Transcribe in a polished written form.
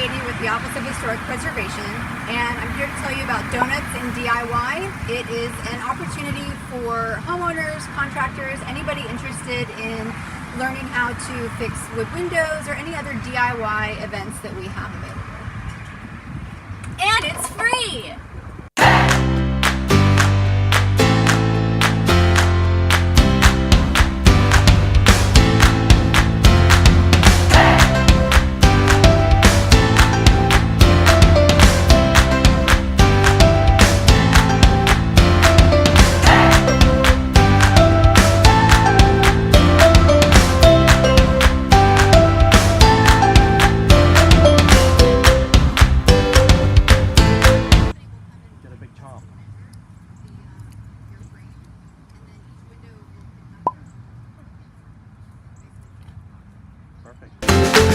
Katie with the Office of Historic Preservation, and I'm here to tell you about Donuts in DIY. It is an opportunity for homeowners, contractors, anybody interested in learning how to fix wood windows or any other DIY events that we have available. And it's free! Perfect.